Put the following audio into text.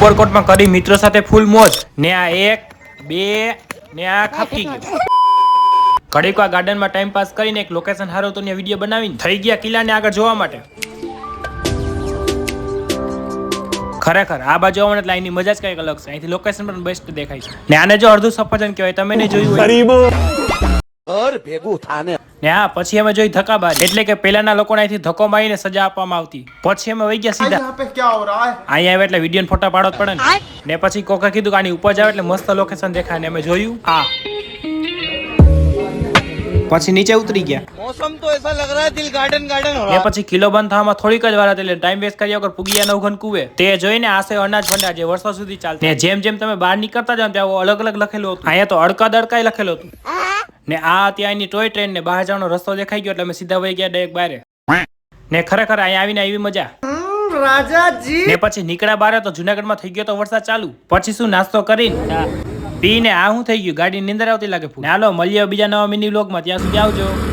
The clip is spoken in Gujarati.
ઉપરકોટમાં કરી મિત્રો સાથે ફૂલ મોજ ને આ 1 2 ને આ ખાપકી ગયો ઘડીક વાર ગાર્ડનમાં ટાઈમ પાસ કરીને એક લોકેશન હારું તો ને વિડીયો બનાવીને થઈ ગયા કિલ્લાને આગળ જોવા માટે ખરેખર આ બાજુ આવવાની એટલે અહીંની મજા જ કંઈક અલગ છે અહીંથી લોકેશન પણ બેસ્ટ દેખાય છે ને આને જો અડધું સફરજન કહેવાય તમે નહીં જોયું હોય ભેગું થાને ને હા પછી અમે જોઈ ધક્કાબારી એટલે કે પેલાના લોકોને અહીંથી ધક્કો મારીને સજા આપવામાં આવતી પછી અમે વહી ગયા સીધા અહીંયા આવે એટલે વિડીયો ફોટા પાડો જ પડે ને પછી કોકે કીધું કે આની ઉપર જાવ એટલે મસ્ત લોકેશન દેખાય ને અમે જોયું આ પછી નીચે ઉતરી ગયા मौसम तो ऐसा लग रहा है दिल गार्डन गार्डन हो એ પછી કિલો બંધ થવામાં થોડીક જ વાર હતી એટલે ટાઈમ વેસ્ટ કર્યા વગર પૂગિયા નવઘન કુવે તે જોઈને આશે અનાજ ભંડાર જે વર્ષો સુધી ચાલતી ને જેમ જેમ તમે બહાર નીકળતા જાવ ત્યાં અલગ અલગ લખેલું હતું અહીંયા તો અડકા દડકાય લખેલું હતું ને આ ત્યાંની ટોય ટ્રેન ને બહાર જવાનો રસ્તો દેખાઈ ગયો એટલે અમે સીધા વહી ગયા ડાયરેક્ટ બારે ને ખરેખર અહીંયા આવીને આવી મજા રાજાજી ને પછી નીકળ્યા બારે તો જુનાગઢમાં થઈ ગયો તો વરસાદ ચાલુ પછી શું નાસ્તો કરીને પીને આ શું થઈ ગયું ગાડી ની અંદર આવતી લાગે ને હાલો મળીએ બીજા નવા મિની વ્લોગમાં ત્યાં સુધી આવજો